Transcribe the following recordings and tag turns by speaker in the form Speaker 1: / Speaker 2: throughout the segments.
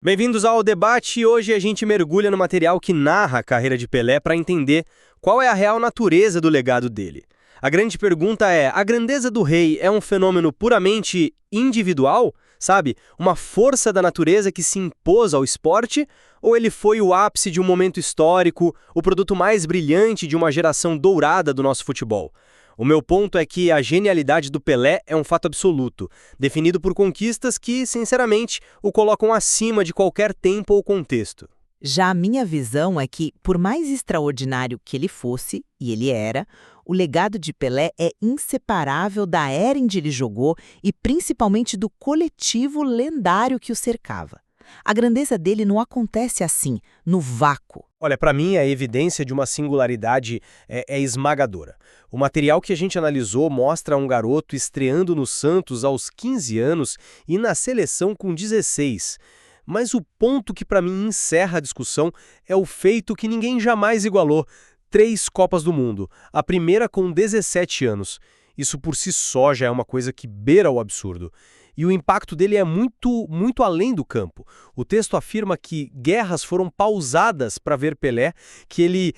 Speaker 1: Bem-vindos ao debate. Hoje a gente mergulha no material que narra a carreira de Pelé para entender qual é a real natureza do legado dele. A grande pergunta é: a grandeza do rei é um fenômeno puramente individual? Sabe? Uma força da natureza que se impôs ao esporte? Ou ele foi o ápice de um momento histórico, o produto mais brilhante de uma geração dourada do nosso futebol? O meu ponto é que a genialidade do Pelé é um fato absoluto, definido por conquistas que, sinceramente, o colocam acima de qualquer tempo ou contexto.
Speaker 2: Já a minha visão é que, por mais extraordinário que ele fosse, e ele era, o legado de Pelé é inseparável da era em que ele jogou e principalmente do coletivo lendário que o cercava. A grandeza dele não acontece assim, no vácuo.
Speaker 1: Olha, para mim a evidência de uma singularidade é esmagadora. O material que a gente analisou mostra um garoto estreando no Santos aos 15 anos e na seleção com 16. Mas o ponto que para mim encerra a discussão é o feito que ninguém jamais igualou: 3 Copas do Mundo, a primeira com 17 anos. Isso por si só já é uma coisa que beira o absurdo. E o impacto dele é muito além do campo. O texto afirma que guerras foram pausadas para ver Pelé, que ele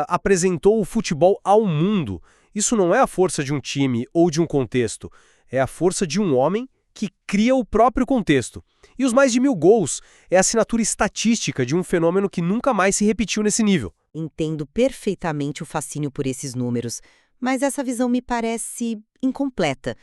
Speaker 1: apresentou o futebol ao mundo. Isso não é a força de um time ou de um contexto, é a força de um homem que cria o próprio contexto. E os mais de 1000 gols é a assinatura estatística de um fenômeno que nunca mais se repetiu nesse nível.
Speaker 2: Entendo perfeitamente o fascínio por esses números, mas essa visão me parece incompleta.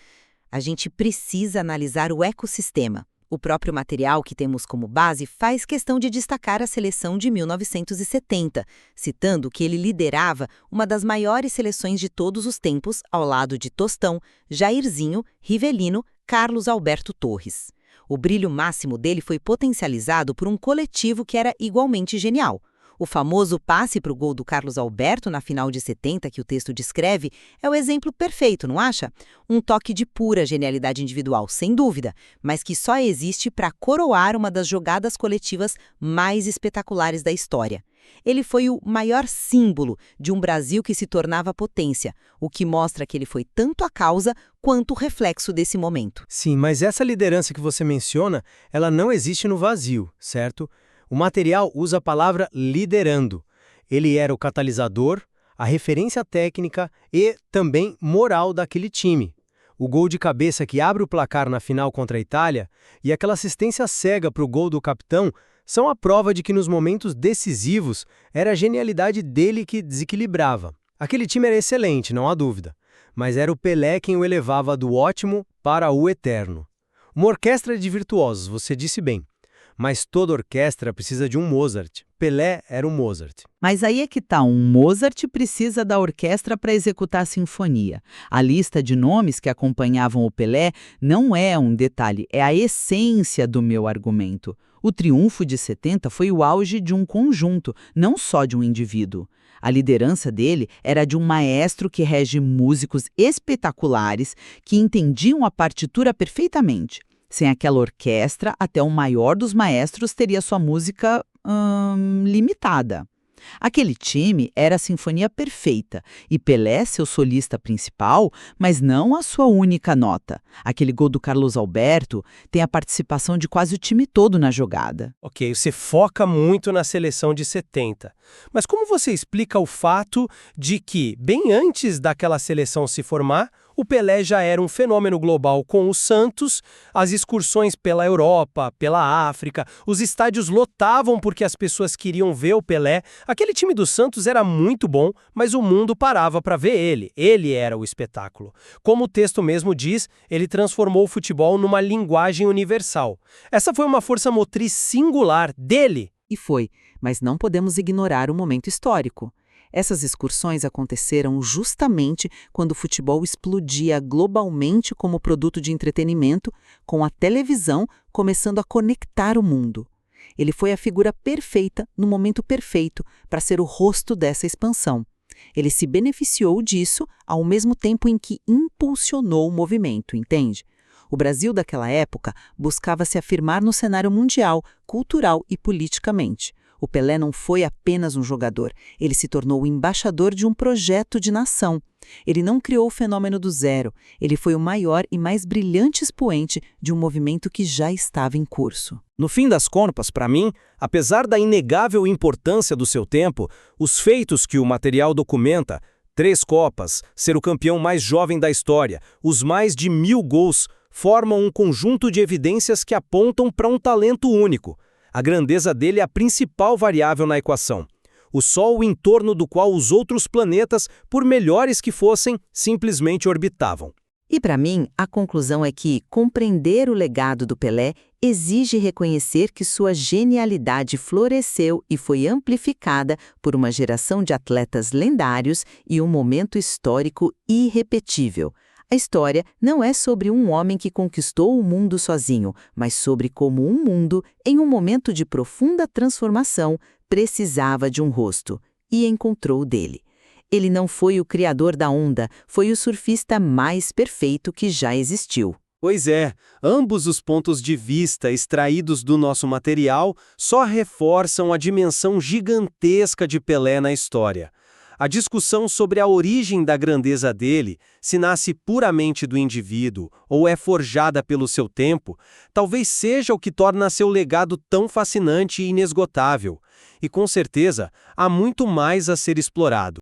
Speaker 2: A gente precisa analisar o ecossistema. O próprio material que temos como base faz questão de destacar a seleção de 1970, citando que ele liderava uma das maiores seleções de todos os tempos, ao lado de Tostão, Jairzinho, Rivelino, Carlos Alberto Torres. O brilho máximo dele foi potencializado por um coletivo que era igualmente genial. O famoso passe para o gol do Carlos Alberto na final de 70, que o texto descreve, é o exemplo perfeito, não acha? Um toque de pura genialidade individual, sem dúvida, mas que só existe para coroar uma das jogadas coletivas mais espetaculares da história. Ele foi o maior símbolo de um Brasil que se tornava potência, o que mostra que ele foi tanto a causa quanto o reflexo desse momento.
Speaker 1: Sim, mas essa liderança que você menciona, ela não existe no vazio, certo? O material usa a palavra liderando. Ele era o catalisador, a referência técnica e também moral daquele time. O gol de cabeça que abre o placar na final contra a Itália e aquela assistência cega para o gol do capitão são a prova de que nos momentos decisivos era a genialidade dele que desequilibrava. Aquele time era excelente, não há dúvida, mas era o Pelé quem o elevava do ótimo para o eterno. Uma orquestra de virtuosos, você disse bem. Mas toda orquestra precisa de um Mozart. Pelé era um Mozart.
Speaker 3: Mas aí é que tá, um Mozart precisa da orquestra para executar a sinfonia. A lista de nomes que acompanhavam o Pelé não é um detalhe, é a essência do meu argumento. O triunfo de 70 foi o auge de um conjunto, não só de um indivíduo. A liderança dele era de um maestro que rege músicos espetaculares que entendiam a partitura perfeitamente. Sem aquela orquestra, até o maior dos maestros teria sua música limitada. Aquele time era a sinfonia perfeita, e Pelé seu solista principal, mas não a sua única nota. Aquele gol do Carlos Alberto tem a participação de quase o time todo na jogada.
Speaker 1: Ok, você foca muito na seleção de 70. Mas como você explica o fato de que, bem antes daquela seleção se formar, o Pelé já era um fenômeno global com o Santos, as excursões pela Europa, pela África, os estádios lotavam porque as pessoas queriam ver o Pelé. Aquele time do Santos era muito bom, mas o mundo parava para ver ele. Ele era o espetáculo. Como o texto mesmo diz, ele transformou o futebol numa linguagem universal. Essa foi uma força motriz singular dele.
Speaker 2: E foi, mas não podemos ignorar o momento histórico. Essas excursões aconteceram justamente quando o futebol explodia globalmente como produto de entretenimento, com a televisão começando a conectar o mundo. Ele foi a figura perfeita no momento perfeito para ser o rosto dessa expansão. Ele se beneficiou disso ao mesmo tempo em que impulsionou o movimento, entende? O Brasil daquela época buscava se afirmar no cenário mundial, cultural e politicamente. O Pelé não foi apenas um jogador, ele se tornou o embaixador de um projeto de nação. Ele não criou o fenômeno do zero, ele foi o maior e mais brilhante expoente de um movimento que já estava em curso.
Speaker 1: No fim das contas, para mim, apesar da inegável importância do seu tempo, os feitos que o material documenta, 3 Copas, ser o campeão mais jovem da história, os mais de 1000 gols, formam um conjunto de evidências que apontam para um talento único. A grandeza dele é a principal variável na equação. O Sol em torno do qual os outros planetas, por melhores que fossem, simplesmente orbitavam.
Speaker 2: E para mim, a conclusão é que compreender o legado do Pelé exige reconhecer que sua genialidade floresceu e foi amplificada por uma geração de atletas lendários e um momento histórico irrepetível. A história não é sobre um homem que conquistou o mundo sozinho, mas sobre como um mundo, em um momento de profunda transformação, precisava de um rosto, e encontrou o dele. Ele não foi o criador da onda, foi o surfista mais perfeito que já existiu.
Speaker 1: Pois é, ambos os pontos de vista extraídos do nosso material só reforçam a dimensão gigantesca de Pelé na história. A discussão sobre a origem da grandeza dele, se nasce puramente do indivíduo ou é forjada pelo seu tempo, talvez seja o que torna seu legado tão fascinante e inesgotável. E com certeza, há muito mais a ser explorado.